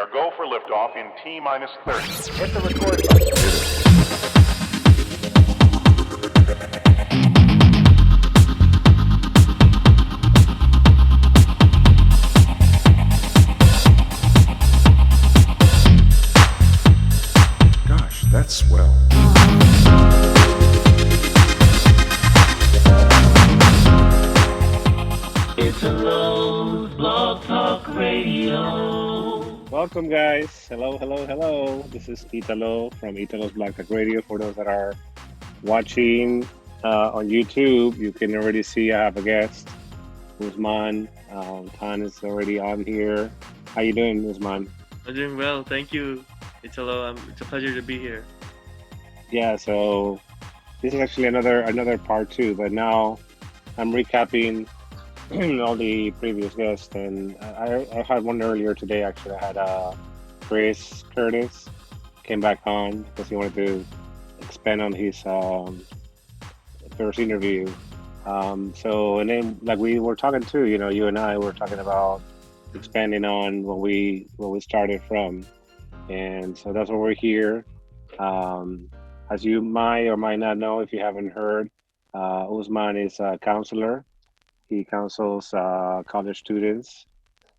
are go for liftoff in T minus 30. Hit the record button. Gosh, that's swell. It's a low blog talk radio. Welcome, guys. Hello. This is Italo from Italo's Blog Talk Radio. For those that are watching on YouTube, you can already see I have a guest, Usman. Khan is already on here. How you doing, Usman? I'm doing well, thank you. It's a pleasure to be here. Yeah, so this is actually another part two, but now I'm recapping all the previous guests, and I had one earlier today. Actually, I had Chris Curtis came back on because he wanted to expand on his first interview. And then like we were talking too, you and I were talking about expanding on what we started from, and so that's why we're here. As you might or might not know, if you haven't heard, Usman is a counselor. He counsels college students.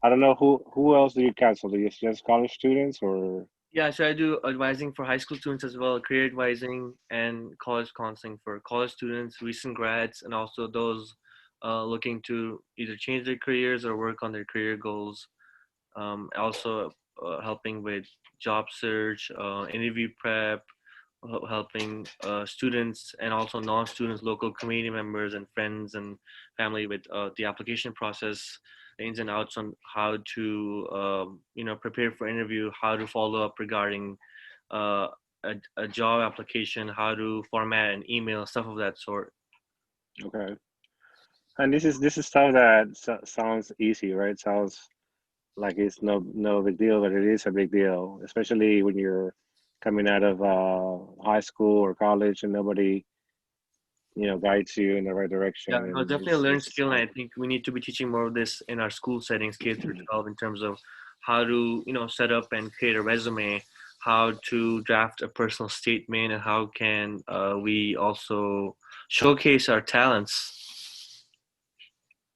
I don't know who else do you counsel? Do you just college students or? Yeah, so I do advising for high school students as well, career advising and college counseling for college students, recent grads, and also those looking to either change their careers or work on their career goals. Also helping with job search, interview prep, helping students and also non-students, local community members and friends and family with the application process, the ins and outs on how to prepare for interview, how to follow up regarding uh, a job application, how to format an email, stuff of that sort. Okay. And this is stuff that sounds easy, right? Sounds like it's no big deal, but it is a big deal, especially when you're coming out of high school or college and nobody guides you in the right direction. Yeah, no, And definitely a learned it's skill, and I hard. think we need to be teaching more of this in our school settings, K through 12, in terms of how to, set up and create a resume, how to draft a personal statement, and how can we also showcase our talents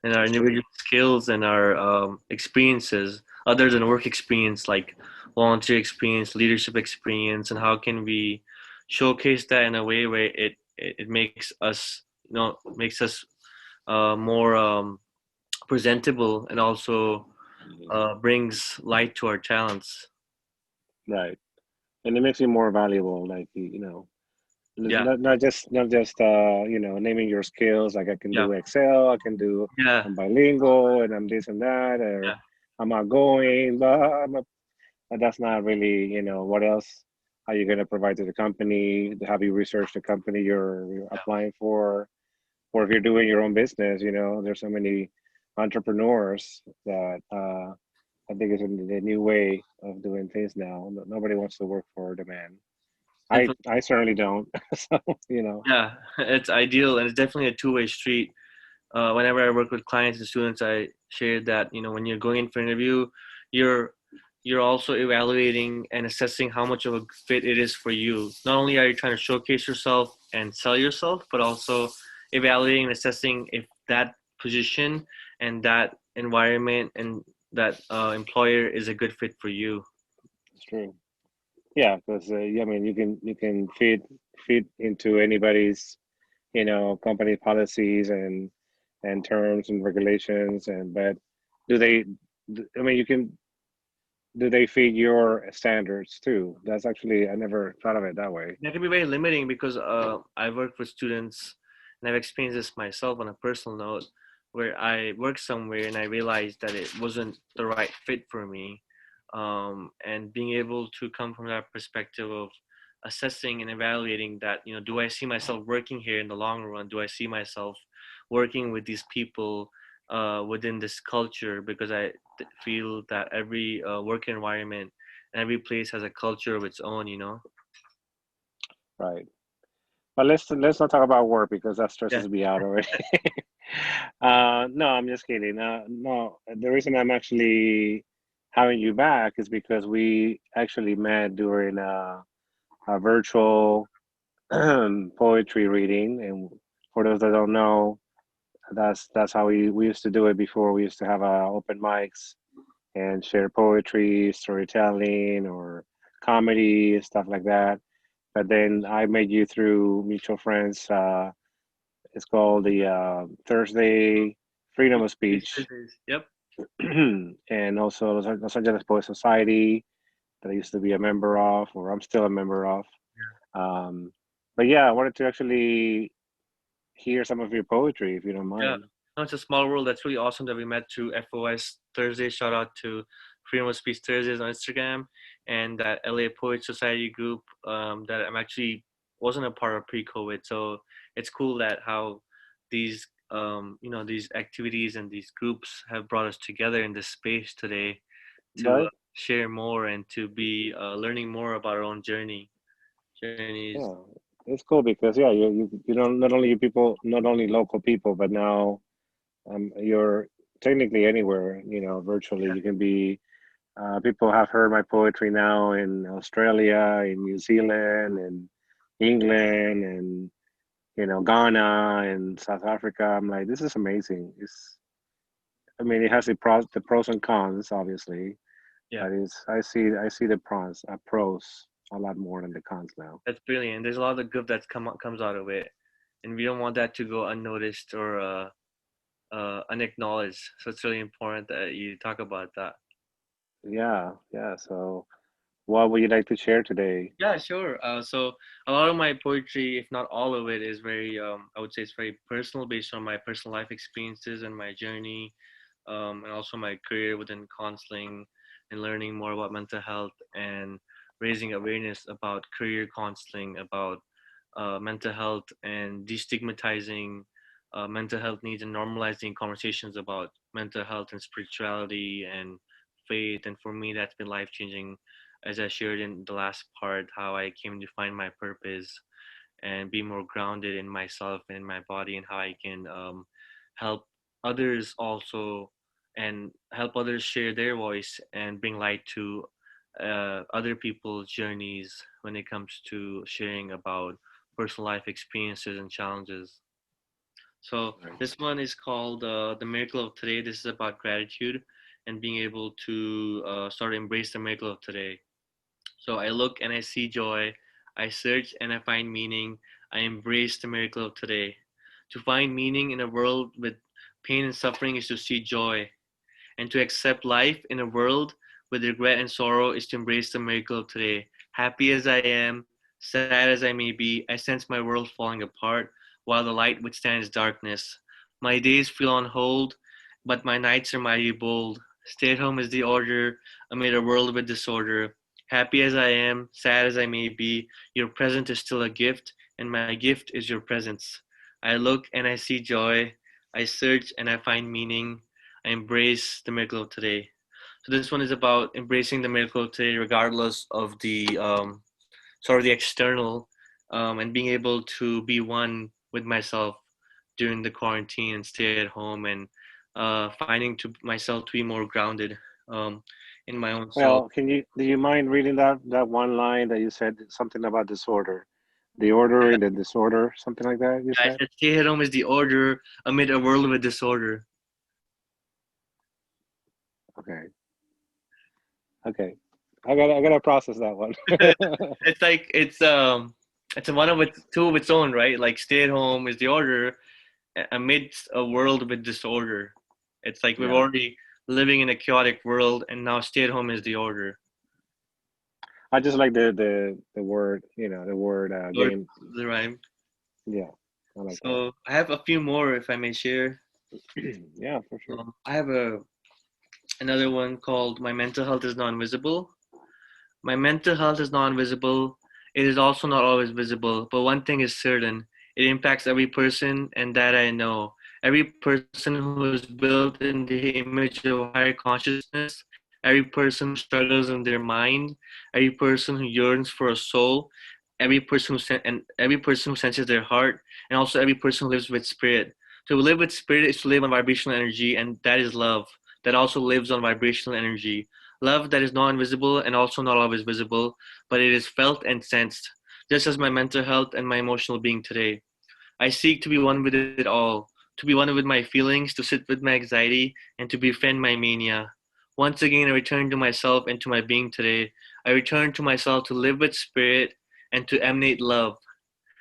and our It's true. individual skills and our experiences, other than work experience, like volunteer experience, leadership experience, and how can we showcase that in a way where it makes us, makes us more presentable and also brings light to our talents. Right. And it makes you more valuable, like Yeah, not just naming your skills, like I can yeah, do Excel, I can do, yeah, I'm bilingual, and I'm this and that, or yeah. I'm outgoing, but that's not really, what else are you going to provide to the company? Have you researched the company you're applying for? Or if you're doing your own business, there's so many entrepreneurs that I think it's a new way of doing things now. Nobody wants to work for the man. I certainly don't. So, Yeah, it's ideal, and it's definitely a two-way street. Whenever I work with clients and students, I share that when you're going in for an interview, you're you're also evaluating and assessing how much of a fit it is for you. Not only are you trying to showcase yourself and sell yourself, but also evaluating and assessing if that position and that environment and that employer is a good fit for you. it's true. Yeah, because yeah, I mean, you can fit into anybody's company policies and terms and regulations, and but do they? I mean, you can. Do they fit your standards too? That's actually I never thought of it that way. That can be very limiting because I work with students and I've experienced this myself on a personal note where I worked somewhere and I realized that it wasn't the right fit for me. And being able to come from that perspective of assessing and evaluating that, do I see myself working here in the long run? Do I see myself working with these people within this culture? Because I feel that every work environment and every place has a culture of its own. Right. But let's not talk about work because that Yeah. stresses me out already. No, I'm just kidding. No, the reason I'm actually having you back is because we actually met during a virtual poetry reading, and for those that don't know, that's how we used to do it before. We used to have open mics and share poetry, storytelling, or comedy, stuff like that. But then I met you through mutual friends. It's called the Thursday Freedom of Speech, Yep. and also Los Angeles Poet Society that I used to be a member of, or I'm still a member of. Um, but yeah, I wanted to actually hear some of your poetry, if you don't Yeah, mind. no, it's a small world. That's really awesome that we met through FOS Thursday. Shout out to Freedom of Speech Thursdays on Instagram and that LA Poet Society group that I'm actually wasn't a part of pre-COVID. So it's cool that how these these activities and these groups have brought us together in this space today to Right? share more and to be learning more about our own journeys. Yeah, it's cool because yeah, you don't not only you people, not only local people, but now you're technically anywhere. Virtually, you can be. People have heard my poetry now in Australia, in New Zealand, and England, and Ghana and South Africa. I'm like, this is amazing. I mean, it has the pros and cons, obviously, Yeah. but I see the pros a lot more than the cons now. That's brilliant. There's a lot of good that comes out of it, and we don't want that to go unnoticed or unacknowledged. So it's really important that you talk about that. Yeah, yeah. So, what would you like to share today? Yeah, sure. So a lot of my poetry, if not all of it, is very, I would say it's very personal, based on my personal life experiences and my journey, and also my career within counseling and learning more about mental health and raising awareness about career counseling, about mental health and destigmatizing mental health needs and normalizing conversations about mental health and spirituality and faith. And for me, that's been life changing, as I shared in the last part, how I came to find my purpose and be more grounded in myself and in my body, and how I can help others also and help others share their voice and bring light to other people's journeys when it comes to sharing about personal life experiences and challenges. So this one is called The Miracle of Today. This is about gratitude and being able to start to embrace the miracle of today. So I look and I see joy. I search and I find meaning. I embrace the miracle of today. To find meaning in a world with pain and suffering is to see joy. And to accept life in a world with regret and sorrow is to embrace the miracle of today. Happy as I am, sad as I may be, I sense my world falling apart while the light withstands darkness. My days feel on hold, but my nights are mighty bold. Stay at home is the order amid a world with disorder. Happy as I am, sad as I may be, your present is still a gift, and my gift is your presence. I look and I see joy. I search and I find meaning. I embrace the miracle of today. So this one is about embracing the miracle of today, regardless of the sort of the external, and being able to be one with myself during the quarantine and stay at home, and finding to myself to be more grounded um, in my own self. Well, do you mind reading that one line that you said something about disorder, the order in the disorder, something like that? You I said. said stay at home is the order amid a world with disorder. Okay, okay. I gotta process that one. It's like it's a one of its two of its own, right? Like stay at home is the order amidst a world with disorder. It's like we're Yeah. already living in a chaotic world, and now stay at home is the order. I just like the word, the word Or game. the rhyme. Yeah, I like that. So I have a few more, if I may share. Yeah, for sure. I have another one called "My Mental Health Is Not Invisible." My mental health is not invisible. It is also not always visible, but one thing is certain. It impacts every person, and that I know. Every person who is built in the image of higher consciousness, every person who struggles in their mind, every person who yearns for a soul, every person who senses their heart, and also every person who lives with spirit. To live with spirit is to live on vibrational energy, and that is love. That also lives on vibrational energy. love that is not invisible and also not always visible, but it is felt and sensed, just as my mental health and my emotional being today. I seek to be one with it all, to be one with my feelings, to sit with my anxiety, and to befriend my mania. Once again, I return to myself and to my being today. I return to myself to live with spirit and to emanate love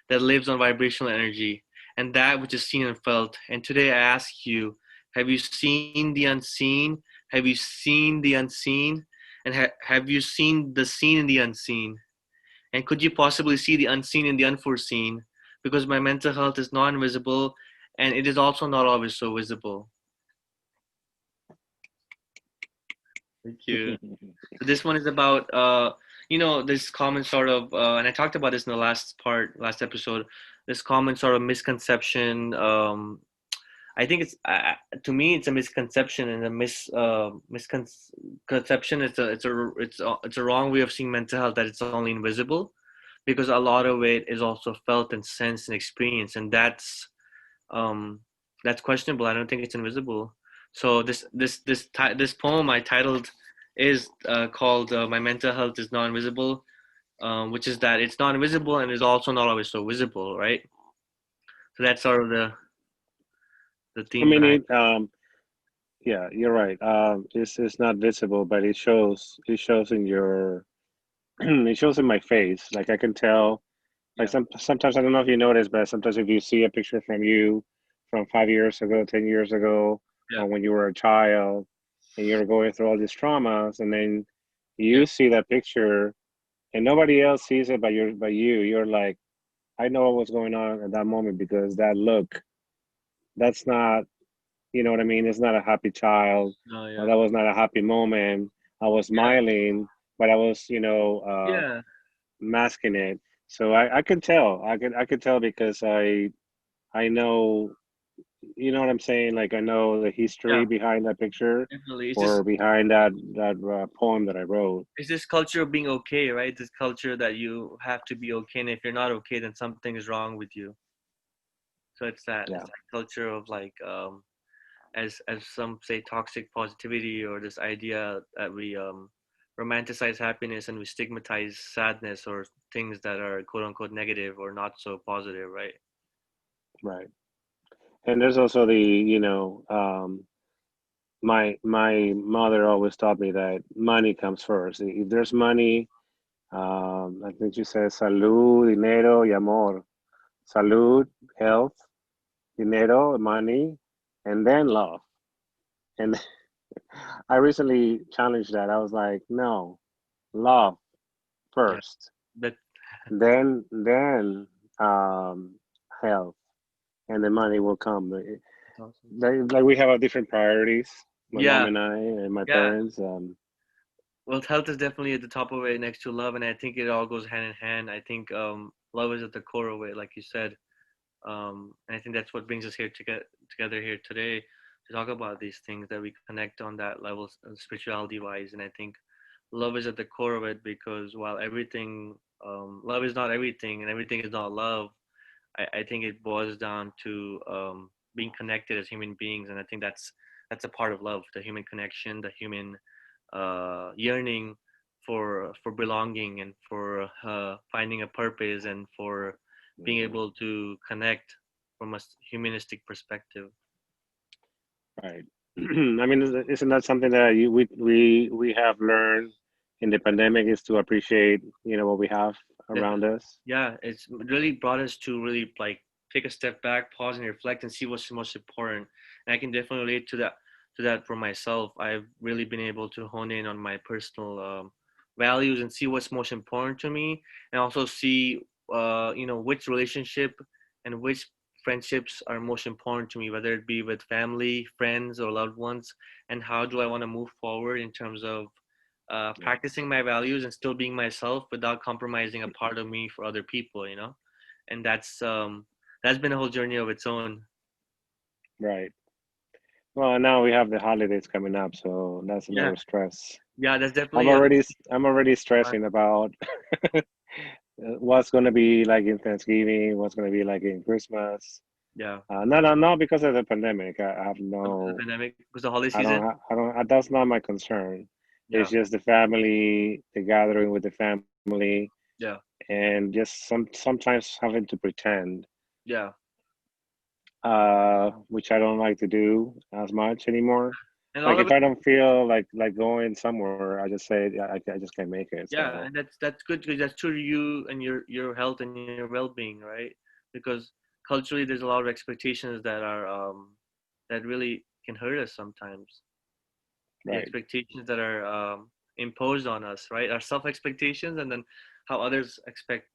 that lives on vibrational energy and that which is seen and felt. And today I ask you, have you seen the unseen? Have you seen the unseen? And have you seen the seen in the unseen? And could you possibly see the unseen in the unforeseen? Because my mental health is not invisible and it is also not always so visible. Thank you. So this one is about this common sort of and I talked about this in the last episode, this common sort of misconception. I think to me it's a misconception and a misconception. It's a wrong way of seeing mental health, that it's only invisible, because a lot of it is also felt and sensed and experienced, and um, that's questionable. I don't think it's invisible. So this poem I titled is called "My Mental Health Is Not Invisible," which is that it's not invisible and is also not always so visible, right? So that's sort of the I theme mean, behind. yeah, you're right. It's not visible, but it shows in your it shows in my face. Like I can tell. Like Yeah, sometimes I don't know if you notice, but sometimes if you see a picture from you from 5 years ago, 10 years ago, yeah, or when you were a child, and you're going through all these traumas, and then yeah, you see that picture, and nobody else sees it but you. You're like, I know what was going on at that moment because that look, that's not, you know what I mean? It's not a happy child, no, or yeah, that was not a happy moment. I was yeah, smiling, but I was, yeah, masking it. So I could tell. I could tell because I know, you know what I'm saying? Like I know the history yeah. behind that picture Definitely, or behind that poem that I wrote. it's this culture of being okay, right? This culture that you have to be okay, and if you're not okay, then something is wrong with you. So Yeah, it's that culture of like as some say toxic positivity, or this idea that we romanticize happiness and we stigmatize sadness or things that are quote unquote negative or not so positive, right? right. And there's also the, my mother always taught me that money comes first. If there's money, I think she says salud, dinero, y amor. Salud, health, dinero, money, and then love. And I recently challenged that. I was like, no, love Yeah, first, that then um, health, and the money will come. that's awesome. Like we have a different priorities, my mom Yeah, and I and my yeah. parents. Well, health is definitely at the top of it next to love, and I think it all goes hand in hand. I think love is at the core of it, like you said. And I think that's what brings us here to get together here today to talk about these things, that we connect on that level spirituality wise. And I think love is at the core of it, because while everything, love is not everything and everything is not love, I think it boils down to being connected as human beings. And I think that's a part of love, the human connection, the human yearning for belonging and for finding a purpose and for being Mhm. able to connect from a humanistic perspective. Right. I mean, isn't that something that we have learned in the pandemic is to appreciate, what we have around Definitely. us? Yeah, it's really brought us to really like take a step back, pause, and reflect, and see what's most important. And I can definitely relate to that for myself. I've really been able to hone in on my personal values and see what's most important to me, and also see which relationship and which friendships are most important to me, whether it be with family, friends, or loved ones, and how do I want to move forward in terms of Yeah. practicing my values and still being myself without compromising a part of me for other people, and that's been a whole journey of its own. Right. Well, now we have the holidays coming up, so that's Yeah, another stress. yeah, that's I'm definitely a already I'm already fun. stressing about what's going to be like in Thanksgiving, what's going to be like in Christmas. Yeah, Not because of the pandemic. I have because of the no, pandemic, because the holiday season. I don't, that's not my concern. Yeah. It's just the family, the gathering with the family, Yeah. and just sometimes having to pretend, Yeah. which I don't like to do as much anymore. And Like all of if it. I don't feel like going somewhere, I just say yeah, I just can't make it. Yeah, So and that's good because that's true to you and your health and your well-being, right? Because culturally, there's a lot of expectations that are that really can hurt us sometimes. The right, expectations that are imposed on us, right? Our self-expectations, and then how others expect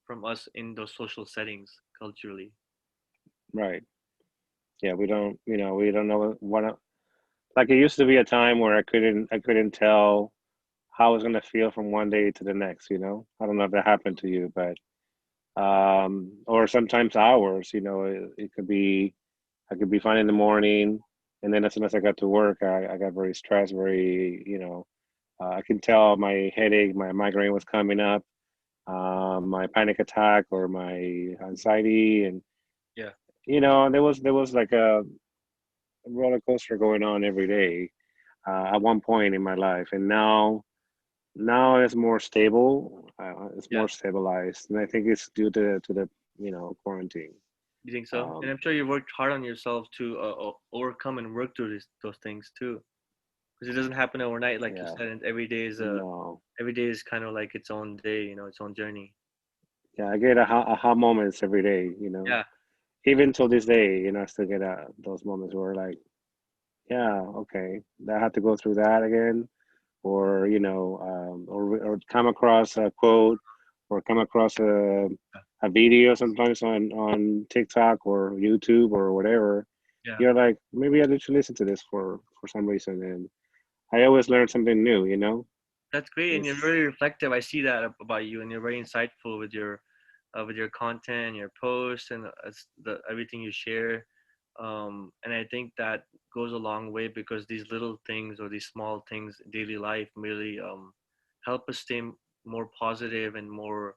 from us in those social settings culturally. right. Yeah, we don't know what. Like it used to be a time where I couldn't tell how I was gonna feel from one day to the next. I don't know if that happened to you, but or sometimes hours. It could be I could be fine in the morning, and then as soon as I got to work, I got very stressed. I can tell my headache, my migraine was coming up, my panic attack or my anxiety, and Yeah, there was like a roller coaster going on every day at one point in my life, and now it's more stable. It's yeah. more stabilized, and I think it's due to the quarantine. You think so? And Um, I'm sure you worked hard on yourself to overcome and work through those things too, because it doesn't happen overnight, like you yeah, said. And no, every day is kind of like its own day, its own journey. yeah, I get aha moments every day. Yeah, Even till this day, I still get those moments where like, yeah, okay, I have to go through that again, or or come across a quote, or come across a video sometimes on TikTok or YouTube or whatever. yeah. You're like, maybe I should listen to this for some reason, and I always learn something new. That's great, and you're It's very reflective. I see that about you, and you're very insightful with your content, your posts, and everything you share. And I think that goes a long way because these little things or these small things, in daily life, really help us stay more positive and more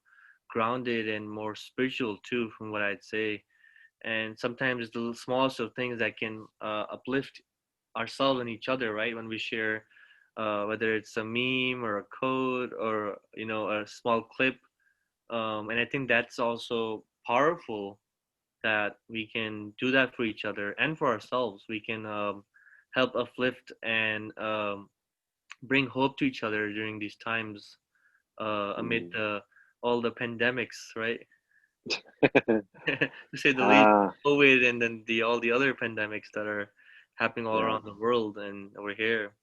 grounded and more spiritual too, from what I'd say. And sometimes it's the smallest of things that can uplift ourselves and each other, right? When we share, whether it's a meme or a code or a small clip, and I think that's also powerful that we can do that for each other and for ourselves. We can help uplift and bring hope to each other during these times amid mm. all the pandemics, right? To say the least, ah COVID and then the all the other pandemics that are happening all yeah. around the world and over here.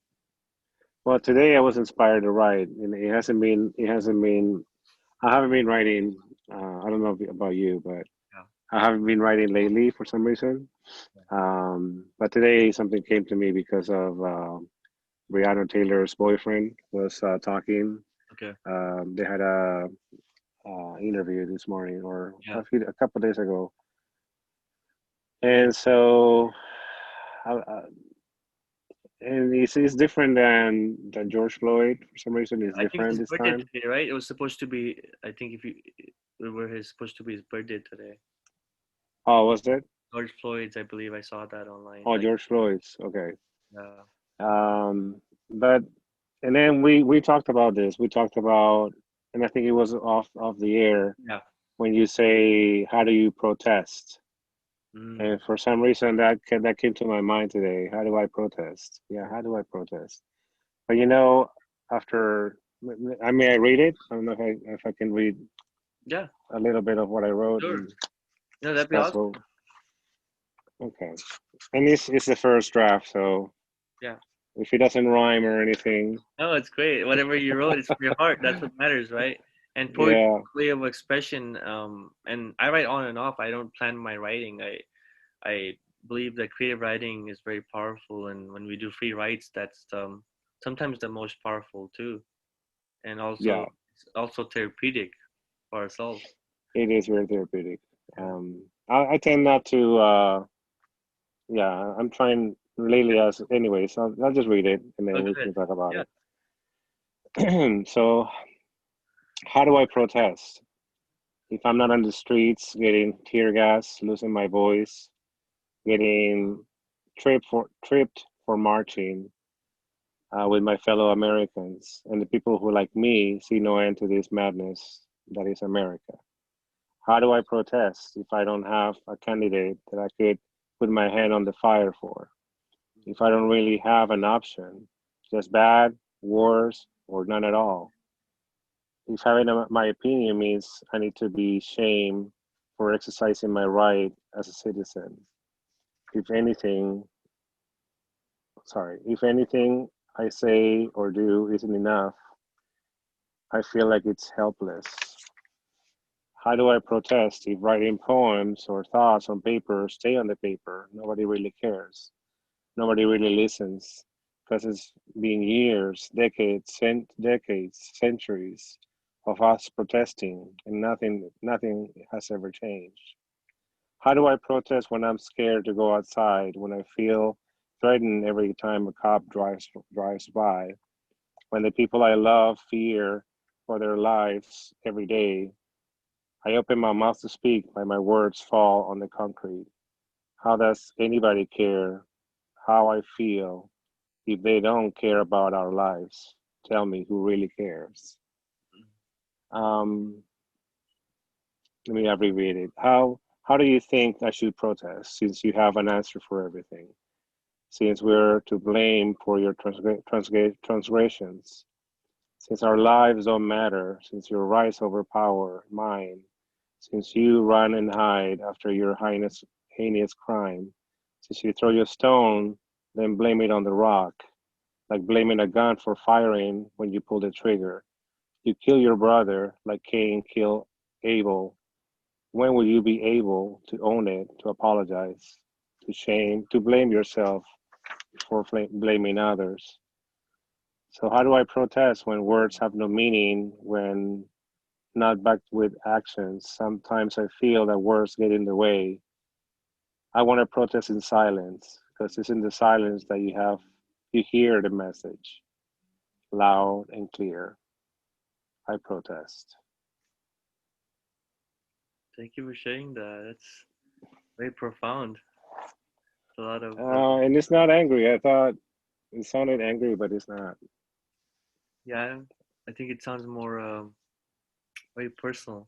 Well, today I was inspired to write, and it hasn't been. I haven't been writing. I don't know about you, but Yeah, I haven't been writing lately for some reason. But today something came to me because of Breonna Taylor's boyfriend was talking. okay, They had a interview this morning or yeah. a couple of days ago, and so uh, and it's different than George Floyd for some reason. It's I think different his this birthday time. today, right? It was supposed to be. I think if you it were his supposed to be his birthday today. Oh, was it? George Floyd's, I believe I saw that online. Oh, Like, George Floyd's. Okay. yeah, But and then we talked about this. We talked about, and I think it was off the air yeah, when you say, "How do you protest?" mm, And for some reason that came to my mind today. How do I protest? Yeah, how do I protest? But after I read it. I don't know if I can read yeah, a little bit of what I wrote sure. and No, that'd be discuss awesome. what. Okay, and this is the first draft, so Yeah. if it doesn't rhyme or anything, No, it's great. Whatever you wrote, it's from your heart. That's what matters, right? And poetry yeah, is a way of expression. And I write on and off. I don't plan my writing. I believe that creative writing is very powerful, and when we do free writes, that's sometimes the most powerful too, and also yeah, it's also therapeutic for ourselves. it is very therapeutic. Yeah. I tend not to. Yeah, I'm trying lately as anyways. I'll just read it and Oh, then we good. can talk about Yeah. it. So, how do I protest if I'm not on the streets, getting tear gas, losing my voice, getting tripped for marching? with my fellow Americans and the people who, like me, see no end to this madness that is America. How do I protest if I don't have a candidate that I could put my hand on the fire for? If I don't really have an option, just bad, worse, or none at all? If having my opinion means I need to be shamed for exercising my right as a citizen, if anything, if anything I say or do isn't enough, I feel like it's helpless. How do I protest if writing poems or thoughts on paper stay on the paper? Nobody really cares. Nobody really listens because it's been years, decades, centuries of us protesting, and nothing has ever changed. How do I protest when I'm scared to go outside, when I feel threatened every time a cop drives by, when the people I love fear for their lives every day? I open my mouth to speak, but my words fall on the concrete. How does anybody care how I feel if they don't care about our lives? Tell me who really cares. Um, Let me abbreviate it. How do you think I should protest since you have an answer for everything? Since we're to blame for your transgressions, since our lives don't matter, since your rights overpower mine, since you run and hide after your heinous crime, since you throw your stone, then blame it on the rock, like blaming a gun for firing when you pull the trigger. You kill your brother like Cain killed Abel. When will you be able to own it, to apologize, to shame, to blame yourself for blaming others? So, how do I protest when words have no meaning, when not backed with actions? Sometimes I feel that words get in the way. I want to protest in silence because it's in the silence that you hear the message loud and clear. I protest. Thank you for sharing that. That's very profound. It's a lot of And it's not angry. I thought it sounded angry, but it's not. yeah. I think it sounds more very personal.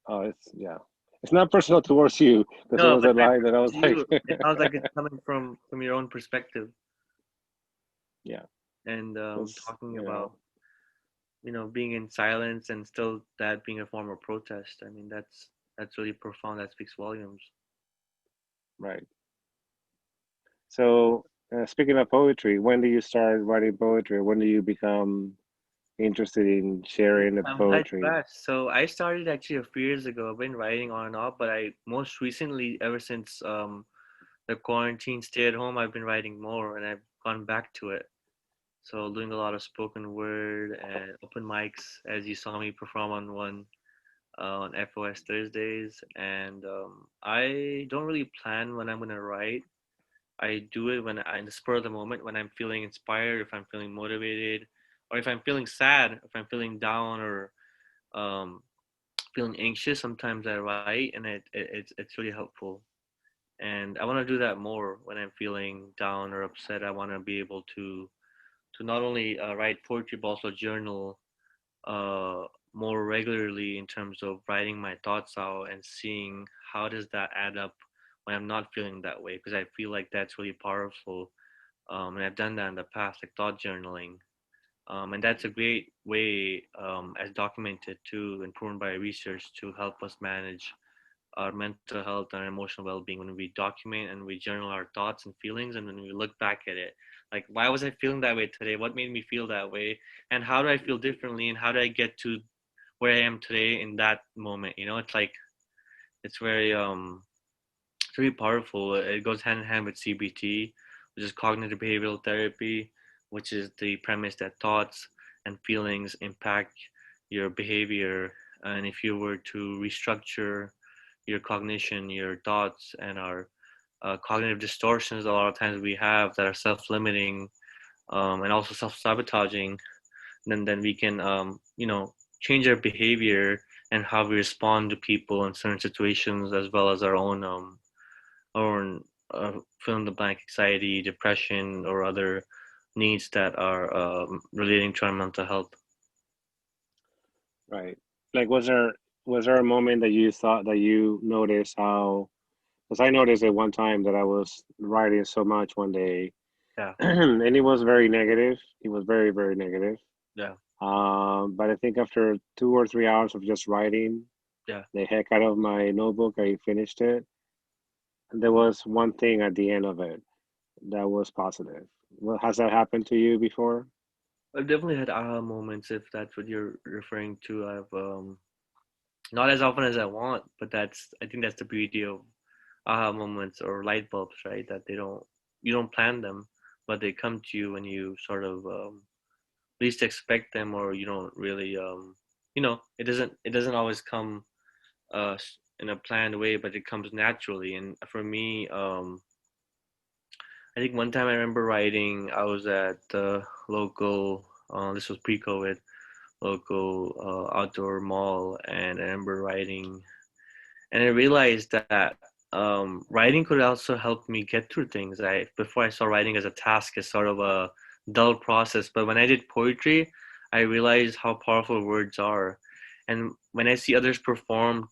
It's yeah. It's not personal towards you because it No, was but a very lie that I personal was to like, you. It sounds like it's coming from your own perspective yeah, and because talking about being in silence and still that being a form of protest. I mean that's really profound. That speaks volumes. right. So speaking of poetry, when do you start writing poetry? When do you become interested in sharing the I'm glad you poetry? asked. So I started actually a few years ago. I've been writing on and off, but I most recently, ever since the quarantine stay at home, I've been writing more and I've gone back to it. So doing a lot of spoken word and open mics, as you saw me perform on one on FOS Thursdays. And I don't really plan when I'm gonna write. I do it when in the spur of the moment, when I'm feeling inspired, if I'm feeling motivated, or if I'm feeling sad, if I'm feeling down or um, feeling anxious. Sometimes I write, and it's really helpful. And I want to do that more when I'm feeling down or upset. I want to be able to not only write poetry but also journal uh, more regularly in terms of writing my thoughts out and seeing how does that add up when I'm not feeling that way, because I feel like that's really powerful. And I've done that in the past, like thought journaling. And that's a great way, as documented too and proven by research, to help us manage our mental health and our emotional well-being when we document and we journal our thoughts and feelings, and when we look back at it, like why was I feeling that way today, what made me feel that way, and how do I feel differently, and how do I get to where I am today in that moment. It's like it's very it's really powerful. It goes hand in hand with CBT, which is cognitive behavioral therapy, which is the premise that thoughts and feelings impact your behavior. And if you were to restructure your cognition, your thoughts, and our cognitive distortions, a lot of times we have that are self-limiting and also self-sabotaging, then we can change our behavior and how we respond to people in certain situations, as well as our own or fill in the blank anxiety, depression, or other needs that are relating to our mental health. Right. Like, was there a moment that you thought that you noticed how? Because I noticed at one time that I was writing so much one day, Yeah, and it was very negative. It was very, very negative. yeah, But I think after 2 or 3 hours of just writing yeah. the heck out of my notebook, I finished it. And there was one thing at the end of it that was positive. Well, has that happened to you before? I've definitely had aha moments if that's what you're referring to. I've not as often as I want, but that's I think that's the beauty of aha moments or light bulbs, right? That they don't you don't plan them, but they come to you when you sort of least expect them, or you don't really it doesn't always come in a planned way, but it comes naturally. And for me, I think one time I remember writing. I was at the local. This was pre-COVID local outdoor mall, and I remember writing, and I realized that writing could also help me get through things. I before I saw writing as a task, as sort of a dull process, but when I did poetry, I realized how powerful words are, and when I see others perform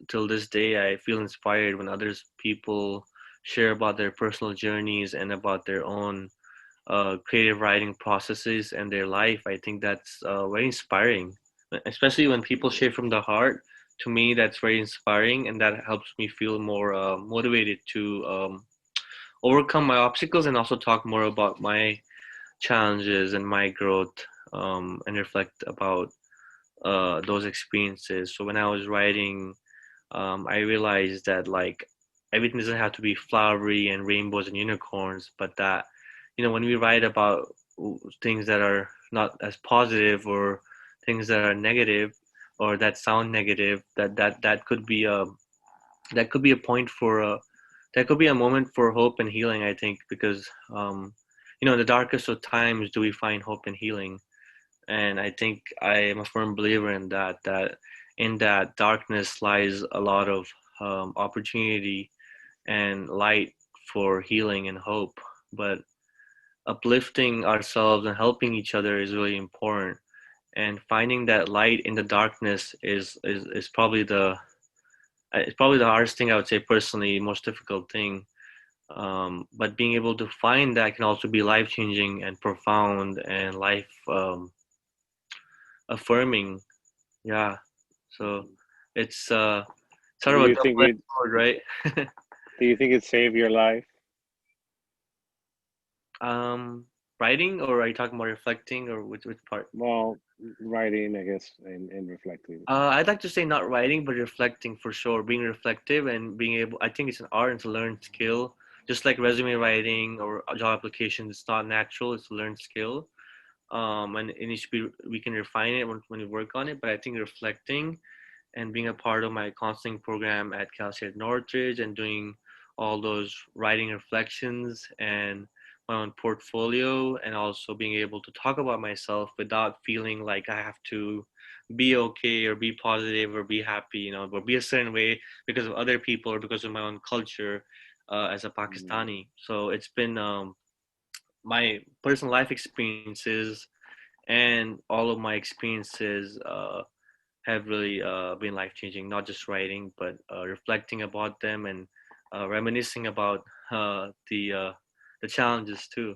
till this day, I feel inspired when others people share about their personal journeys and about their own creative writing processes and their life. I think that's very inspiring, especially when people share from the heart. To me, that's very inspiring, and that helps me feel more motivated to overcome my obstacles and also talk more about my challenges and my growth, and reflect about those experiences. So when I was writing, I realized that like everything doesn't have to be flowery and rainbows and unicorns, but that when we write about things that are not as positive, or things that are negative, or that sound negative, that could be a point for that could be a moment for hope and healing. I think because in the darkest of times do we find hope and healing, and I think I am a firm believer in that. That in that darkness lies a lot of opportunity and light for healing and hope. But uplifting ourselves and helping each other is really important. And finding that light in the darkness is probably the it's probably the hardest thing, I would say personally, most difficult thing. But being able to find that can also be life changing and profound and life affirming. Yeah. So it's sort Do of a you think double-edged it? sword, right? Do you think it saved your life? um, Writing, or are you talking about reflecting, or which part? Well, writing, I guess, and reflecting. I'd like to say not writing, but reflecting for sure. Being reflective and being able, I think it's an art and it's a learned skill. Just like resume writing or job applications, it's not natural, it's a learned skill. And it needs to be, we can refine it when we work on it. But I think reflecting and being a part of my counseling program at Cal State Northridge and doing all those writing reflections and my own portfolio, and also being able to talk about myself without feeling like I have to be okay or be positive or be happy, or be a certain way because of other people or because of my own culture as a Mm. Pakistani. So it's been my personal life experiences and all of my experiences have really been life changing. Not just writing, but reflecting about them and reminiscing about the challenges too.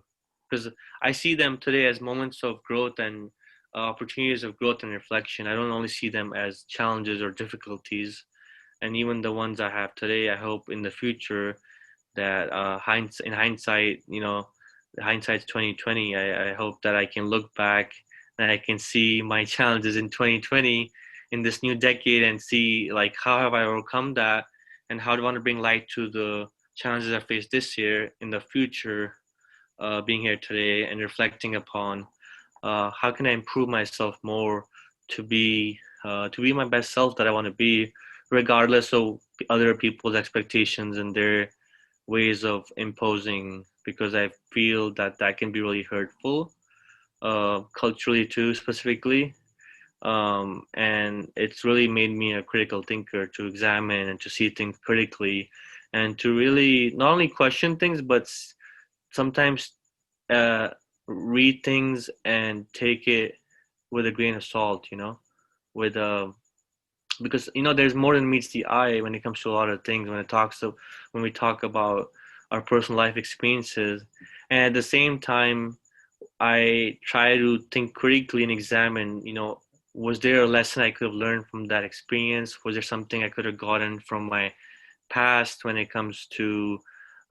Because I see them today as moments of growth and opportunities of growth and reflection. I don't only see them as challenges or difficulties. And even the ones I have today, I hope in the future that in hindsight, hindsight's 2020. I hope that I can look back and I can see my challenges in 2020 in this new decade and see like how have I overcome that, and how do I want to bring light to the challenges I face this year in the future. Being here today and reflecting upon how can I improve myself more to be my best self that I want to be, regardless of other people's expectations and their ways of imposing, because I feel that that can be really hurtful, culturally too, specifically. And it's really made me a critical thinker to examine and to see things critically and to really not only question things, but sometimes uh, read things and take it with a grain of salt, with because there's more than meets the eye when it comes to a lot of things when we talk about our personal life experiences, and at the same time I try to think critically and examine, was there a lesson I could have learned from that experience? Was there something I could have gotten from my past when it comes to,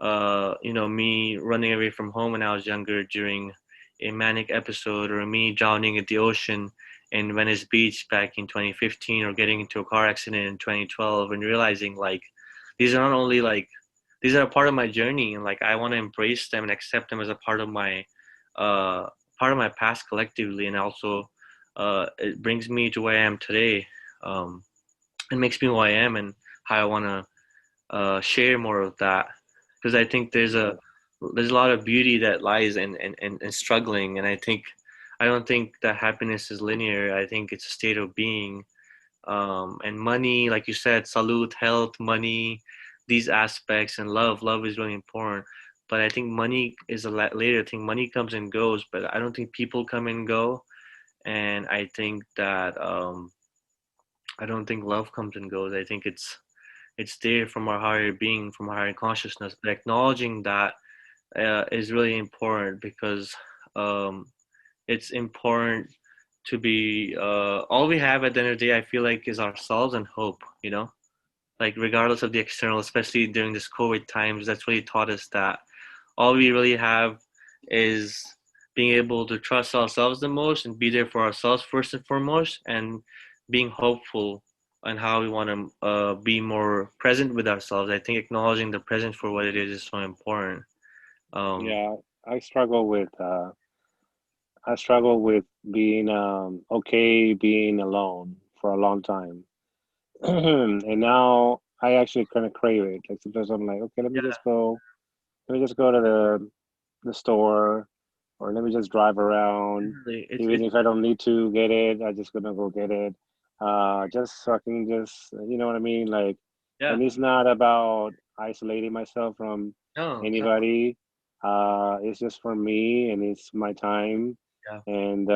me running away from home when I was younger during a manic episode, or me drowning at the ocean in Venice Beach back in 2015, or getting into a car accident in 2012, and realizing like these are not only like these are a part of my journey, and like I want to embrace them and accept them as a uh, part of my past collectively, and also it brings me to where I am today. It makes me who I am and how I want to share more of that, because I think there's a lot of beauty that lies in struggling, and I don't think that happiness is linear. I think it's a state of being, and money, like you said, salute, health, money, these aspects, and love is really important. But I think money is a later thing. Money comes and goes, but I don't think people come and go. And I think that I don't think love comes and goes. I think it's there from our higher being, from our higher consciousness. But acknowledging that is really important, because um, it's important to be all we have at the end of the day. I feel like is ourselves and hope. Like regardless of the external, especially during this COVID times, that's really taught us that all we really have is being able to trust ourselves the most and be there for ourselves first and foremost, and being hopeful on how we want to be more present with ourselves. I think acknowledging the present for what it is so important. Um, Yeah, I struggle with I struggle with being okay being alone for a long time. And now I actually kind of crave it. Like sometimes I'm like, okay, yeah, let me just go to the store, or let me just drive around. definitely. Even if I don't need to get it, I'm just gonna go get it. Just so I can just, you know what I mean? Like, Yeah, and it's not about isolating myself from no, exactly. anybody. It's just for me, and it's my time. Yeah, And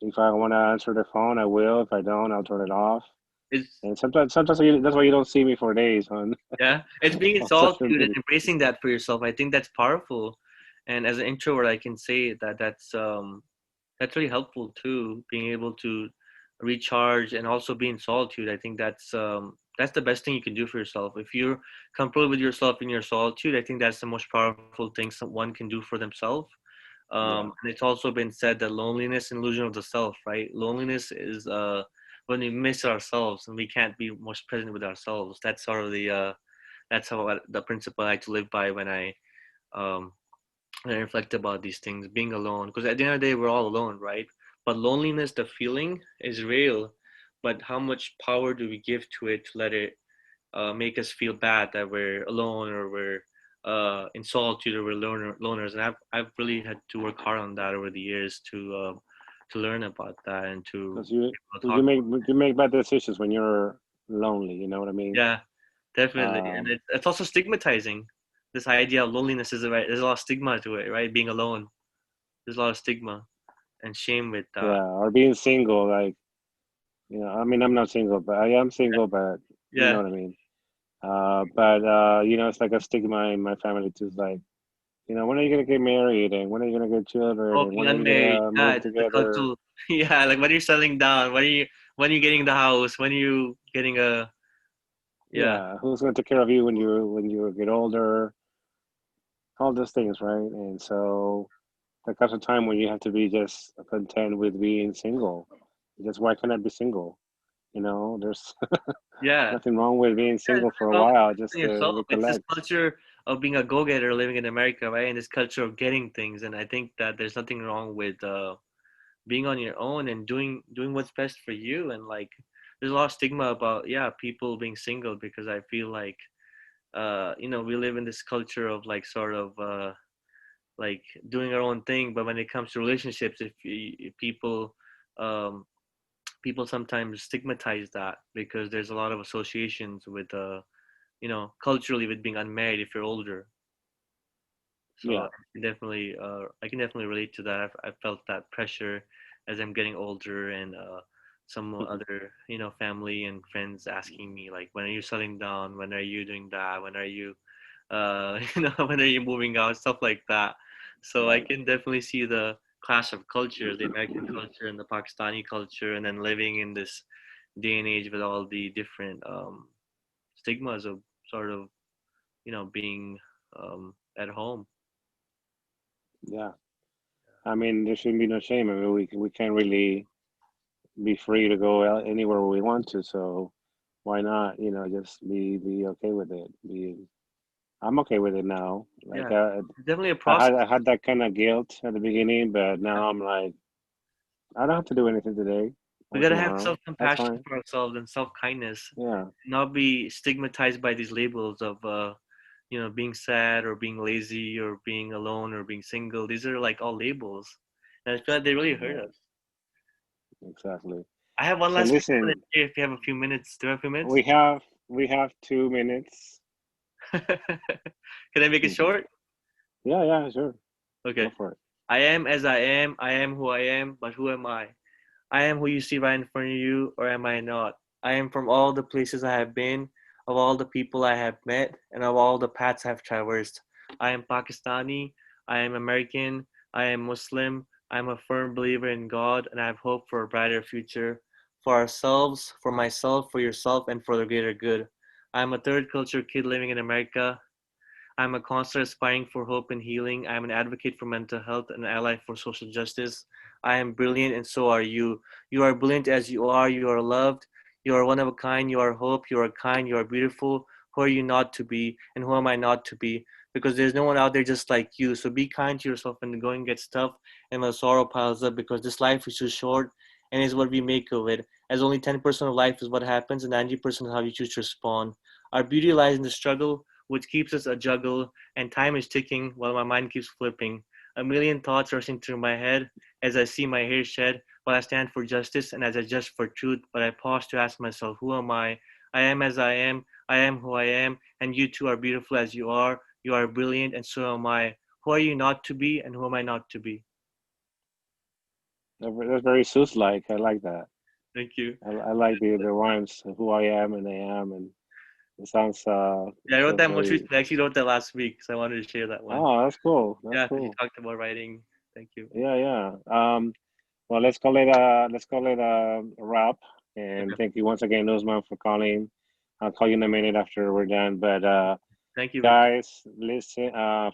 if I want to answer the phone, I will. If I don't, I'll turn it off. it's And sometimes that's why you don't see me for days on yeah, it's being in on social solitude and media. embracing that for yourself. I think that's powerful. And as an introvert, I can say that that's really helpful too. Being able to recharge and also be in solitude. I think that's the best thing you can do for yourself. If you're comfortable with yourself in your solitude, I think that's the most powerful thing someone can do for themselves. Yeah, And it's also been said that loneliness, illusion of the self, right? Loneliness is when we miss ourselves and we can't be most present with ourselves. That's sort of that's how the principle I like to live by um, when I reflect about these things, being alone. Because at the end of the day, we're all alone, right? But loneliness, the feeling, is real. But how much power do we give to it to let it make us feel bad that we're alone, or we're in solitude, or we're loners? And I've really had to work hard on that over the years to learn about that and to because talk. you make bad decisions when you're lonely. You know what I mean? Yeah, definitely. And Um, it's also stigmatizing. This idea of loneliness is right. There's a lot of stigma to it, right? Being alone. There's a lot of stigma and shame with that. yeah, or being single, like I mean, I'm not single, but I am single, but you know Yeah. what I mean. But it's like a stigma in my family too. It's like, when are you gonna get married, and when are you gonna get children, Oh, and being when are you unmarried. gonna Yeah, move it's the together? cultural. Yeah, like when are you settling down? When are you getting the house? When are you getting a yeah. Yeah, who's gonna take care of you when you get older? All those things, right? And so there comes a time when you have to be just content with being single. Just why can't I be single? There's Yeah. nothing wrong with being Yeah, single for a there's nothing wrong while with just to yourself. It's this recollect. culture of being a go-getter living in America, right? And this culture of getting things. And I think that there's nothing wrong with being on your own and doing what's best for you. And like there's a lot of stigma about people being single, because I feel like we live in this culture of like sort of like doing our own thing. But when it comes to relationships, if um, people sometimes stigmatize that, because there's a lot of associations with culturally with being unmarried if you're older. So Yeah. I can definitely relate to that. I felt that pressure as I'm getting older, and some other, family and friends asking me like, when are you settling down? When are you doing that? When are you, when are you moving out? Stuff like that. So I Right. can definitely see the clash of cultures, the American culture and the Pakistani culture, and then living in this day and age with all the different stigmas of sort of, being at home. Yeah. I mean, there shouldn't be no shame. I mean, we can't really be free to go anywhere we want to. So why not? Just be okay with it. I'm okay with it now. Like Yeah, it's definitely a process. I had that kind of guilt at the beginning, but now I'm like, I don't have to do anything today We or gotta have tomorrow. That's self-compassion fine. for ourselves and self-kindness, Yeah. not be stigmatized by these labels of being sad or being lazy or being alone or being single. These are like all labels, and I feel like they really hurt Right. us. Exactly. I have one So last question listen, here. If you have a few minutes, do I have a few minutes? we have we have 2 minutes. Can I make it short? Yeah, yeah, sure. Go Okay. for it. I am as I am. I am who I am. But who am I? I am who you see right in front of you, or am I not? I am from all the places I have been, of all the people I have met, and of all the paths I have traversed. I am Pakistani, I am American, I am Muslim, I am a firm believer in God, and I have hope for a brighter future for ourselves, for myself, for yourself, and for the greater good. I am a third culture kid living in America. I'm a counselor aspiring for hope and healing. I'm an advocate for mental health and an ally for social justice. I am brilliant, and so are you. You are brilliant as you are. You are loved. You are one of a kind. You are hope. You are kind. You are beautiful. Who are you not to be? And who am I not to be? Because there's no one out there just like you. So be kind to yourself when the going gets tough and when sorrow piles up, because this life is too short and is what we make of it. As only 10% of life is what happens, and 90% is how you choose to respond. Our beauty lies in the struggle, which keeps us a juggle, and time is ticking while my mind keeps flipping. A million thoughts rushing through my head as I see my hair shed, while I stand for justice and as I judge for truth, but I pause to ask myself, who am I? I am as I am who I am, and you too are beautiful as you are brilliant, and so am I. Who are you not to be, and who am I not to be? That's very Seuss-like. I like that. Thank you. I like the rhymes. Who I am and I am, and Yeah, I it wrote sounds that most very. recently. I actually wrote that last week, so I wanted to share that one. Oh, that's cool. That's Yeah, because you cool. talked about writing. Thank you. Yeah, yeah. Well, let's call it a wrap. And Okay. thank you once again, Usman, for calling. I'll call you in a minute after we're done. But Thank you, Vic. guys, listen,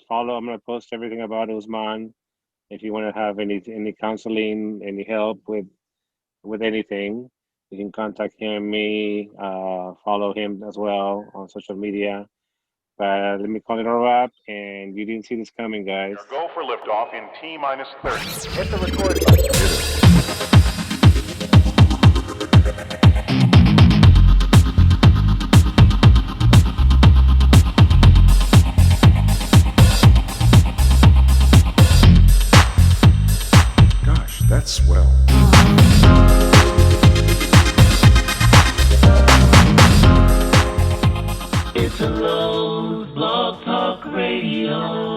follow. I'm gonna post everything about Usman. If you want to have any counseling, any help with anything, you can contact him, me, follow him as well on social media. But let me call it a wrap. And you didn't see this coming, guys. Go for liftoff in T minus 30. Hit the record button. Gosh, that's swell. It's a low blog talk radio.